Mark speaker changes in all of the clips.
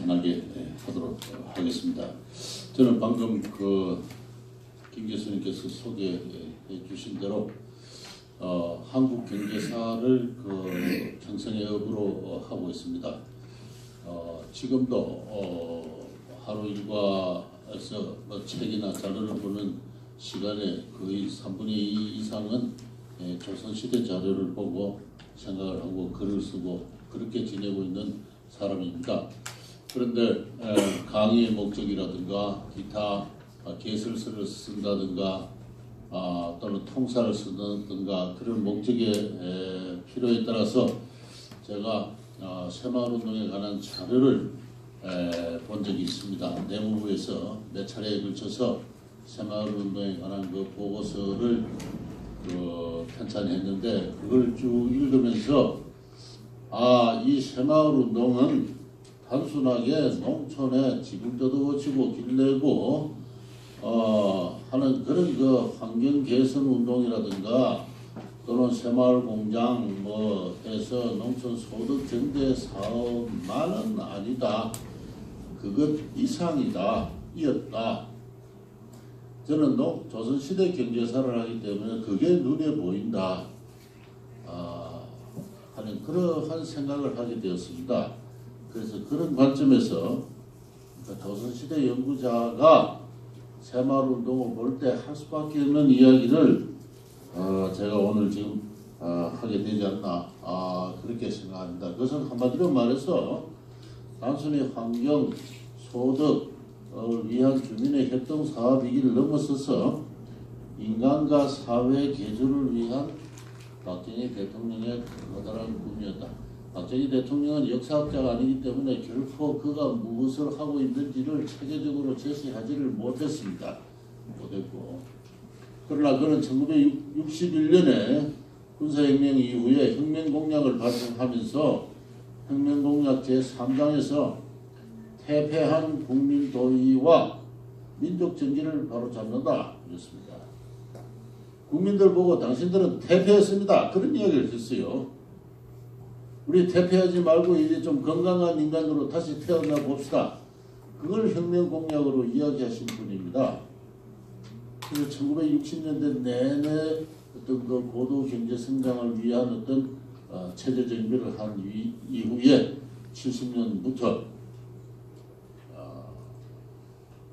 Speaker 1: 편하게 하도록 하겠습니다. 저는 방금 김 교수님께서 소개해 주신 대로 한국 경제사를 형성의 업으로 하고 있습니다. 지금도 하루 일과에서 책이나 자료를 보는 시간에 거의 3분의 2 이상은 조선시대 자료를 보고 생각을 하고 글을 쓰고 그렇게 지내고 있는 사람입니다. 그런데 강의의 목적이라든가 기타 개설서를 쓴다든가 또는 통사를 쓴다든가 그런 목적의 필요에 따라서 제가 새마을운동에 관한 자료를 본 적이 있습니다. 내무부에서 몇 차례에 걸쳐서 새마을운동에 관한 그 보고서를 편찬했는데 그걸 쭉 읽으면서 이 새마을운동은 단순하게 농촌에 지붕도 고치고 길 내고 하는 그런 환경 개선 운동이라든가 또는 새마을 공장 해서 농촌 소득 증대 사업만은 아니다. 그것 이상이다. 이었다. 저는 조선시대 경제사를 하기 때문에 그게 눈에 보인다. 하는 그러한 생각을 하게 되었습니다. 그래서 그런 관점에서 조선시대 연구자가 새마을운동을 볼 때 할 수밖에 없는 이야기를 제가 오늘 지금 하게 되지 않나 그렇게 생각합니다. 그것은 한마디로 말해서 단순히 환경, 소득을 위한 주민의 협동사업이기를 넘어서서 인간과 사회 개조를 위한 박정희 대통령의 커다란 꿈이었다. 박정희 대통령은 역사학자가 아니기 때문에 결코 그가 무엇을 하고 있는지를 체계적으로 제시하지를 못했습니다. 못했고 그러나 그는 1961년에 군사혁명 이후에 혁명공약을 발표하면서 혁명공약 제3장에서 퇴폐한 국민도의와 민족정기를 바로잡는다 이랬습니다. 국민들 보고 당신들은 퇴폐했습니다. 그런 이야기를 했어요. 우리 퇴폐하지 말고 이제 좀 건강한 인간으로 다시 태어나 봅시다. 그걸 혁명공약으로 이야기하신 분입니다. 그래서 1960년대 내내 어떤 고도 경제 성장을 위한 어떤 체제 정비를 한 이후에 70년부터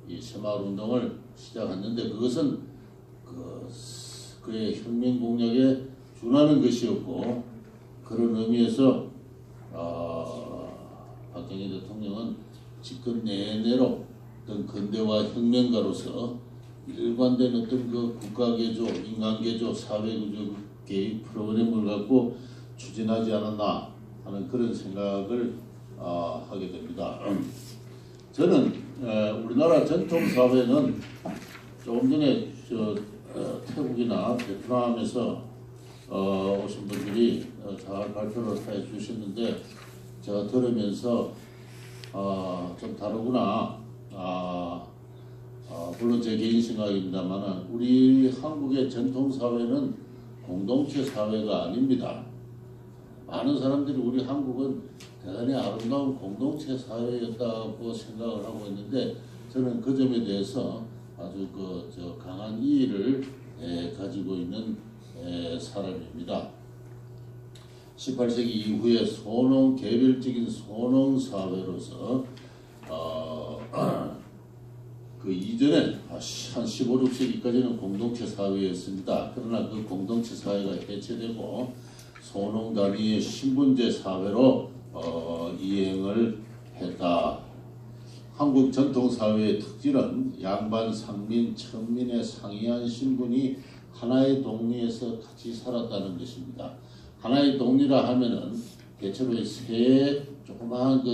Speaker 1: 이 새마을운동을 시작했는데 그것은 그의 혁명공약에 준하는 것이었고 그런 의미에서 박정희 대통령은 집권 내내로 어떤 근대화 혁명가로서 일관된 어떤 국가개조, 인간개조, 사회구조 개입 프로그램을 갖고 추진하지 않았나 하는 그런 생각을 하게 됩니다. 저는 우리나라 전통사회는 조금 전에 태국이나 베트남에서 오신 분들이 잘 발표를 해 주셨는데 제가 들으면서 좀 다르구나. 물론 제 개인 생각입니다만 우리 한국의 전통사회는 공동체 사회가 아닙니다. 많은 사람들이 우리 한국은 대단히 아름다운 공동체 사회였다고 생각을 하고 있는데 저는 그 점에 대해서 아주 강한 이의를 가지고 있는 사람입니다. 18세기 이후에 개별적인 소농사회로서 그 이전에 한 15, 16세기까지는 공동체 사회였습니다. 그러나 그 공동체 사회가 해체되고 소농 단위의 신분제 사회로 이행을 했다. 한국 전통사회의 특징은 양반, 상민, 천민의 상이한 신분이 하나의 동리에서 같이 살았다는 것입니다. 하나의 동리라 하면은 대체로 세 조그마한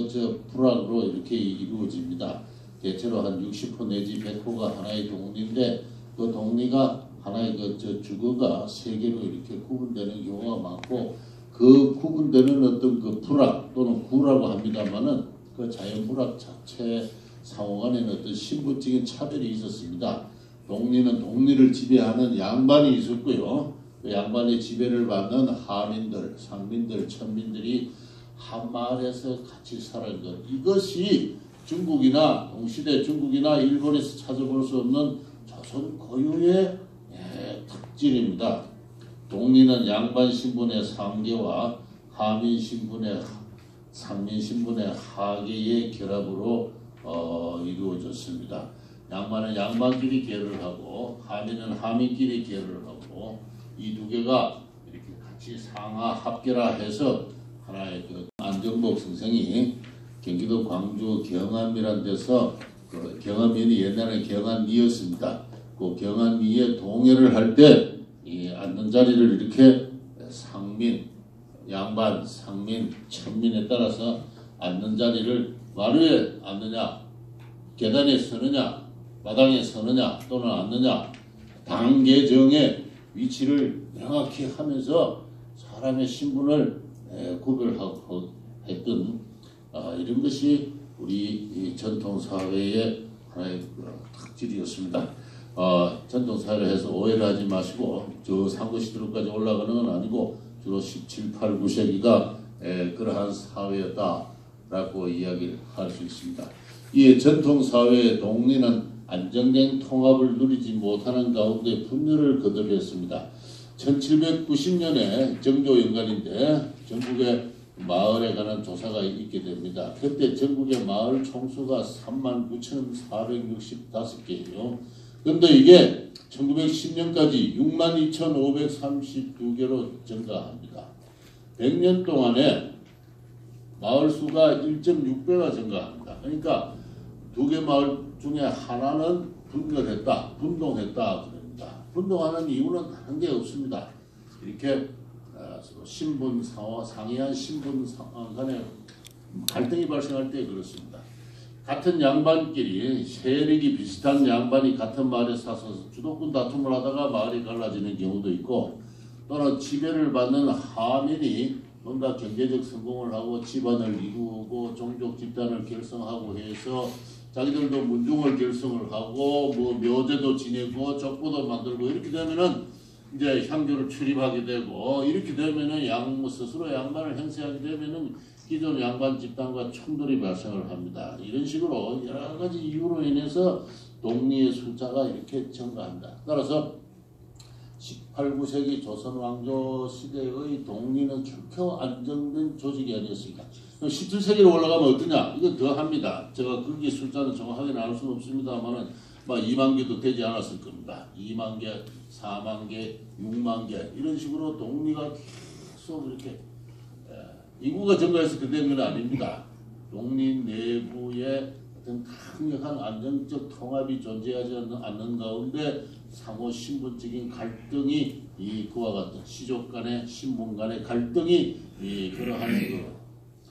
Speaker 1: 부락으로 이렇게 이루어집니다. 대체로 한 60호 내지 100호가 하나의 동리인데 그 동리가 하나의 주거가 세 개로 이렇게 구분되는 경우가 많고 그 구분되는 어떤 부락 또는 구라고 합니다만은 그 자연부락 자체 상호간에는 어떤 신분적인 차별이 있었습니다. 동리는 동리를 지배하는 양반이 있었고요. 그 양반의 지배를 받는 하민들, 상민들, 천민들이 한 마을에서 같이 살아간 것. 이것이 중국이나 동시대 중국이나 일본에서 찾아볼 수 없는 조선 고유의 특징입니다. 동리는 양반 신분의 상계와 하민 신분의 상민 신분의 하계의 결합으로 이루어졌습니다. 양반은 양반끼리 계를 하고 하민은 하민끼리 계를 하고 이 두 개가 이렇게 같이 상하 합계라해서 하나의 그 안정복 선생이 경기도 광주 경암리란 데서 그 경암리는 옛날에 경암리였습니다. 그 경암리에 동해를 할 때 이 앉는 자리를 이렇게 상민, 양반, 상민, 천민에 따라서 앉는 자리를 마루에 앉느냐, 계단에 서느냐, 마당에 서느냐 또는 앉느냐 당계정의 위치를 명확히 하면서 사람의 신분을 구별하고 했던 이런 것이 우리 이 전통사회의 하나의 특질이었습니다. 전통사회를 해서 오해를 하지 마시고 저 상고시대로까지 올라가는 건 아니고 주로 17, 8, 9세기가 그러한 사회였다라고 이야기를 할 수 있습니다. 이 전통사회의 동리는 안정된 통합을 누리지 못하는 가운데 분열을 거듭했습니다. 1790년에 정조연간인데 전국의 마을에 관한 조사가 있게 됩니다. 그때 전국의 마을 총수가 39,465개예요. 그런데 이게 1910년까지 62,532개로 증가합니다. 100년 동안에 마을 수가 1.6배가 증가합니다. 그러니까 두 개 마을 중에 하나는 분열했다, 분동했다 그럽니다. 분동하는 이유는 다른 게 없습니다. 이렇게 신분 상이한 신분 간에 갈등이 발생할 때 그렇습니다. 같은 양반끼리 세력이 비슷한 양반이 같은 마을에 사서 주도권 다툼을 하다가 마을이 갈라지는 경우도 있고 또는 지배를 받는 하민이 뭔가 경제적 성공을 하고 집안을 이루고 종족 집단을 결성하고 해서 자기들도 문중을 결성을 하고 뭐 묘제도 지내고 족보도 만들고 이렇게 되면은 이제 향교를 출입하게 되고 이렇게 되면은 스스로 양반을 행세하게 되면은 기존 양반 집단과 충돌이 발생을 합니다. 이런 식으로 여러 가지 이유로 인해서 동리의 숫자가 이렇게 증가합니다. 따라서 18, 9세기 조선 왕조 시대의 동리는 결코 안정된 조직이 아니었습니다. 17세기로 올라가면 어떠냐? 이거 더 합니다. 제가 거기 숫자는 정확하게 나눌 수는 없습니다만은 2만 개도 되지 않았을 겁니다. 2만 개, 4만 개, 6만 개 이런 식으로 동리가 계속 이렇게 인구가 증가해서 그된 건 아닙니다. 동리 내부에 어떤 강력한 안정적 통합이 존재하지 않는 가운데 상호 신분적인 갈등이 그와 같은 시족 간의 신분 간의 갈등이 그러한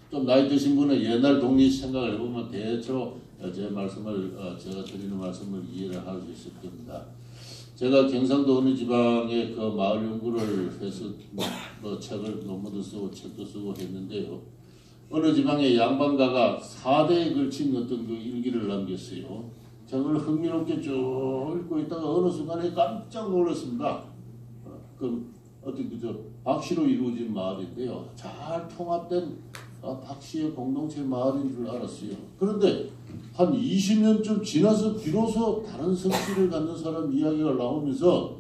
Speaker 1: 좀 나이 드신 분은 옛날 동리 생각을 해보면 대체로 제가 드리는 말씀을 이해를 할 수 있을 겁니다. 제가 경상도 어느 지방에 그 마을 연구를 해서 책을 논문도 쓰고 책도 쓰고 했는데요. 어느 지방의 양반가가 4대에 걸친 어떤 그 일기를 남겼어요. 저걸 흥미롭게 쭉 읽고 있다가 어느 순간에 깜짝 놀랐습니다. 어떤 박씨로 이루어진 마을인데요. 잘 통합된 박씨의 공동체 마을인 줄 알았어요. 그런데 한 20년쯤 지나서 비로소 다른 성씨를 갖는 사람 이야기가 나오면서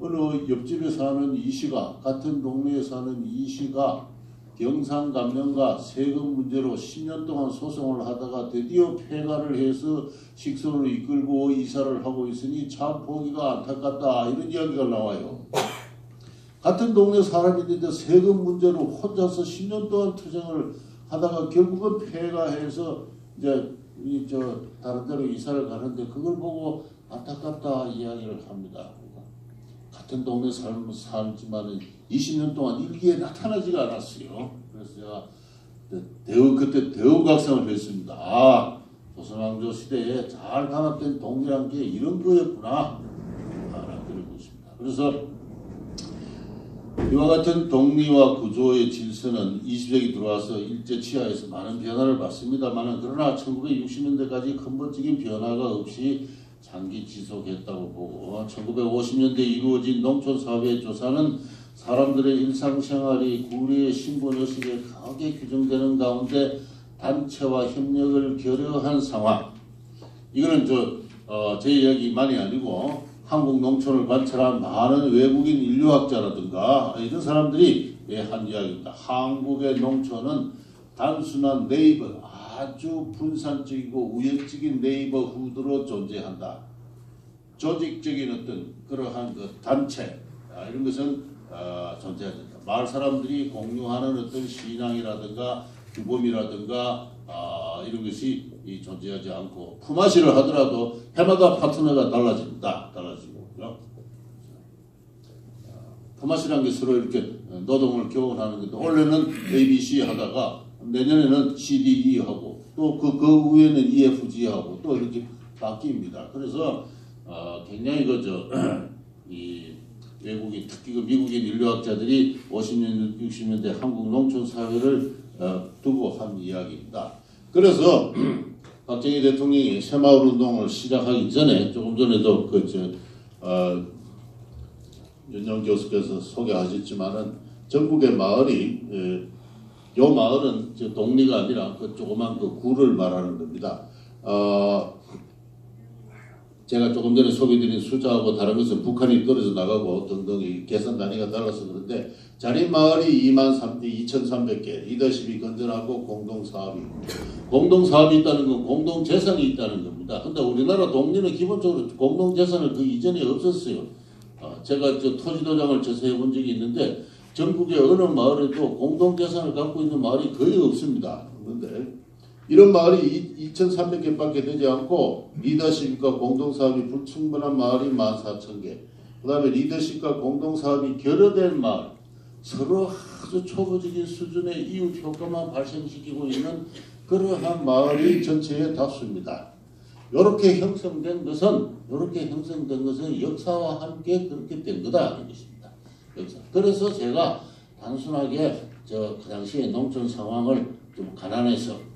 Speaker 1: 어느 옆집에 사는 이씨가 같은 동네에 사는 이씨가 경상감면과 세금 문제로 10년 동안 소송을 하다가 드디어 폐가를 해서 식소를 이끌고 이사를 하고 있으니 참 보기가 안타깝다 이런 이야기가 나와요. 같은 동네 사람인데 세금 문제로 혼자서 10년 동안 투쟁을 하다가 결국은 폐가해서 이제 다른 데로 이사를 가는데 그걸 보고 안타깝다 이야기를 합니다. 같은 동네 살지만 20년 동안 일기에 나타나지가 않았어요. 그래서 제가 그때 대우 각성을 했습니다. 조선왕조 시대에 잘 단합된 동리란 게 이런 거였구나 알아들고 있습니다. 그래서 이와 같은 동리와 구조의 질서는 20세기 들어와서 일제 치하에서 많은 변화를 받습니다만 그러나 1960년대까지 근본적인 변화가 없이 장기 지속했다고 보고 1950년대 이루어진 농촌사회 조사는 사람들의 일상생활이 구리의 신분의식에 강하게 규정되는 가운데 단체와 협력을 결여한 상황. 이거는 제 이야기만이 아니고 한국 농촌을 관찰한 많은 외국인 인류학자라든가 이런 사람들이 한 이야기입니다. 한국의 농촌은 단순한 아주 분산적이고 우연적인 네이버후드로 존재한다. 조직적인 어떤 그러한 그 단체 이런 것은 존재하지 않는다. 마을 사람들이 공유하는 어떤 신앙이라든가 규범이라든가 이런 것이 존재하지 않고 품앗이를 하더라도 해마다 파트너가 달라지고요. 품앗이라는 게 서로 이렇게 노동을 교환하는 건데 원래는 ABC 하다가 내년에는 CDE 하고 또 그 위에는 EFG 하고 또 이렇게 바뀝니다. 그래서 굉장히 이 외국인 특히 그 미국인 인류학자들이 50년 60년대 한국 농촌 사회를 두고 한 이야기입니다. 그래서 박정희 대통령이 새마을 운동을 시작하기 전에 조금 전에도 윤영 교수께서 소개하셨지만은 전국의 마을이 요 마을은 동리가 아니라 그 조그만 그 구를 말하는 겁니다. 제가 조금 전에 소개드린 숫자하고 다른 것은 북한이 떨어져 나가고 등등 계산 단위가 달라서 그런데 자립마을이 2300개, 리더십이 건전하고 공동사업이 있다는 건 공동재산이 있다는 겁니다. 근데 우리나라 동리는 기본적으로 공동재산을 그 이전에 없었어요. 제가 토지도장을 조사해 본 적이 있는데 전국의 어느 마을에도 공동재산을 갖고 있는 마을이 거의 없습니다. 그런데 이런 마을이 2,300개밖에 되지 않고 리더십과 공동사업이 불충분한 마을이 14,000개. 그 다음에 리더십과 공동사업이 결여된 마을, 서로 아주 초보적인 수준의 이웃 효과만 발생시키고 있는 그러한 마을이 전체의 다수입니다. 이렇게 형성된 것은 역사와 함께 그렇게 된 거다 하는 것입니다. 그래서 제가 단순하게 그 당시에 농촌 상황을 좀 가난해서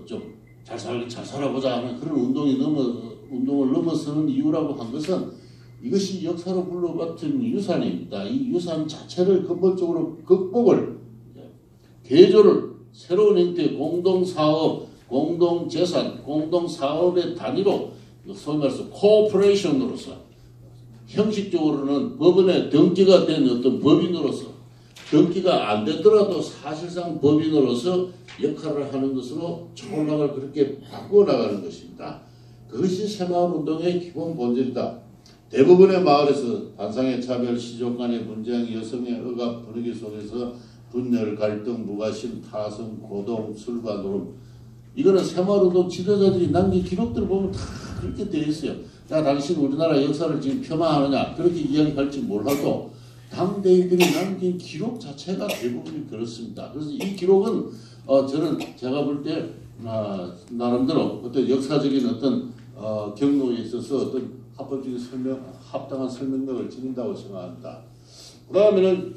Speaker 1: 좀 잘 살아보자 하는 그런 운동을 넘어서는 이유라고 한 것은 이것이 역사로 불러받은 유산입니다. 이 유산 자체를 근본적으로 극복을 개조를 새로운 형태의 공동사업, 공동재산, 공동사업의 단위로 소위 말해서 코퍼레이션으로서 형식적으로는 법원에 등기가 된 어떤 법인으로서 등기가 안 되더라도 사실상 법인으로서 역할을 하는 것으로 총락을 그렇게 바꾸어 나가는 것입니다. 그것이 새마을운동의 기본 본질이다. 대부분의 마을에서 반상의 차별, 시족 간의 분쟁, 여성의 억압, 분위기 속에서 분열, 갈등, 무관심, 타성, 고동, 술과 노름 이거는 새마을운동 지도자들이 남긴 기록들을 보면 다 그렇게 되어 있어요. 야, 당신 우리나라 역사를 지금 폄하하느냐 그렇게 이야기할지 몰라도 당대인들이 남긴 기록 자체가 대부분이 그렇습니다. 그래서 이 기록은 저는 제가 볼 때 나름대로 어떤 역사적인 어떤 경로에 있어서 어떤 합법적인 합당한 설명력을 지닌다고 생각합니다. 그 다음에는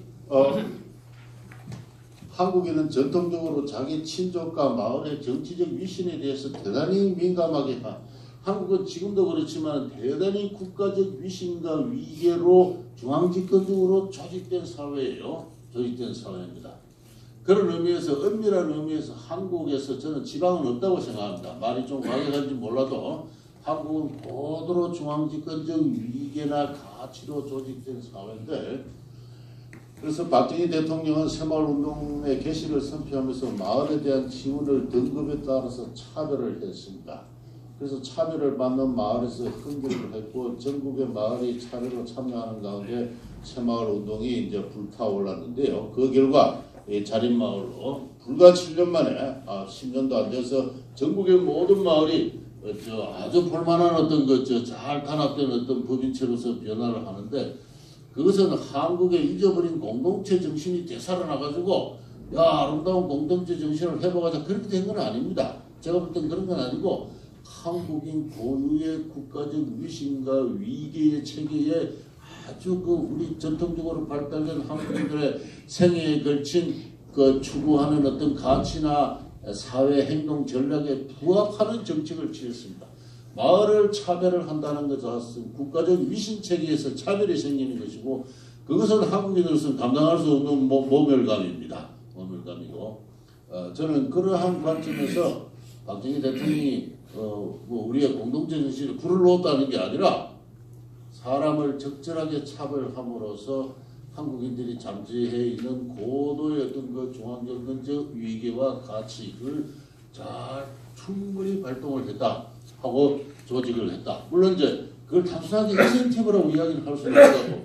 Speaker 1: 한국인은 전통적으로 자기 친족과 마을의 정치적 위신에 대해서 대단히 민감하게 한국은 지금도 그렇지만 대단히 국가적 위신과 위계로 중앙집권적으로 조직된 사회예요. 조직된 사회입니다. 그런 의미에서 엄밀한 의미에서 한국에서 저는 지방은 없다고 생각합니다. 말이 좀 과격한지 몰라도 한국은 고도로 중앙집권적 위계나 가치로 조직된 사회인데 그래서 박정희 대통령은 새마을운동의 개시를 선포하면서 마을에 대한 지원을 등급에 따라서 차별을 했습니다. 그래서 차별을 받는 마을에서 흥기를 했고 전국의 마을이 차례로 참여하는 가운데 새마을운동이 이제 불타올랐는데요. 그 결과 자립마을로 불과 7년 만에 10년도 안 돼서 전국의 모든 마을이 아주 볼만한 어떤 잘 단합된 어떤 법인체로서 변화를 하는데 그것은 한국의 잊어버린 공동체 정신이 되살아나가지고 아름다운 공동체 정신을 회복하자 그렇게 된 건 아닙니다. 제가 볼 땐 그런 건 아니고 한국인 고유의 국가적 위신과 위계의 체계에 아주 우리 전통적으로 발달된 한국인들의 생애에 걸친 추구하는 어떤 가치나 사회 행동 전략에 부합하는 정책을 취했습니다. 마을을 차별을 한다는 것은 국가적 위신 체계에서 차별이 생기는 것이고 그것은 한국인으로서는 감당할 수 없는 모멸감입니다. 모멸감이고 저는 그러한 관점에서 박정희 대통령이 뭐 우리의 공동체 정신을 불을 놓았다는 게 아니라 사람을 적절하게 차별함으로써 한국인들이 잠재해 있는 고도의 어떤 그 중앙정권적 위계와 가치를 잘 충분히 발동을 했다 하고 조직을 했다. 물론 이제 그걸 단순하게 인센티브라고 이야기를 할 수는 없다고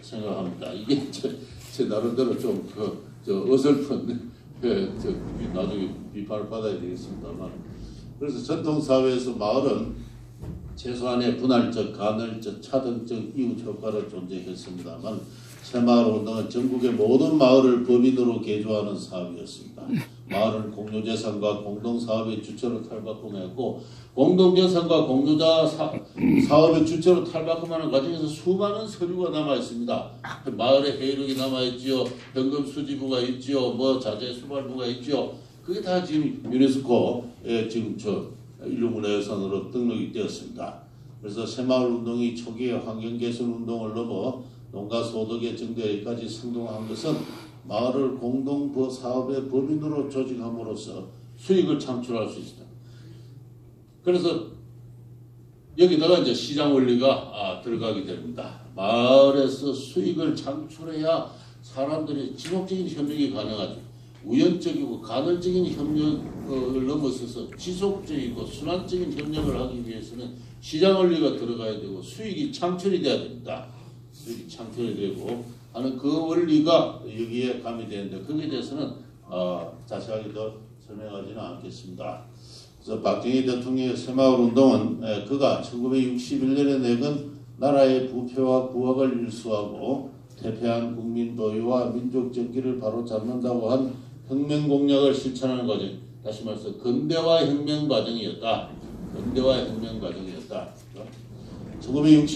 Speaker 1: 생각합니다. 이게 제 나름대로 좀 어설픈 나중에 비판을 받아야 되겠습니다만, 그래서 전통사회에서 마을은 최소한의 분할적, 간헐적, 차등적 이웃 효과를 존재했습니다만 새마을운동은 전국의 모든 마을을 범인으로 개조하는 사업이었습니다. 마을은 공유재산과 공동사업의 주체로 탈바꿈했고 공동재산과 공유자 사업의 주체로 탈바꿈하는 과정에서 수많은 서류가 남아있습니다. 마을의 회의록이 남아있지요. 현금 수지부가 있지요. 뭐 자재 수발부가 있지요. 그게 다 지금 유네스코에 지금 인류문화유산으로 등록이 되었습니다. 그래서 새마을운동이 초기의 환경개선운동을 넘어 농가 소득의 증대까지 성공한 것은 마을을 공동사업의 법인으로 조직함으로써 수익을 창출할 수 있습니다. 그래서 여기다가 이제 시장 원리가 들어가게 됩니다. 마을에서 수익을 창출해야 사람들이 지속적인 협력이 가능하죠. 우연적이고 간헐적인 협력을 넘어서서 지속적이고 순환적인 협력을 하기 위해서는 시장 원리가 들어가야 되고 수익이 창출이 돼야 됩니다. 수익이 창출이 되고 하는 그 원리가 여기에 가미되는데 거기에 대해서는 자세하게 더 설명하지는 않겠습니다. 그래서 박정희 대통령의 새마을운동은 그가 1961년에 내건 나라의 부패와 부학을 일수하고 태폐한 국민 도의와 민족 정기를 바로잡는다고 한 혁명 공약을 실천하는 과정, 다시 말해서 근대화 혁명 과정이었다. 근대화 혁명 과정이었다. 1960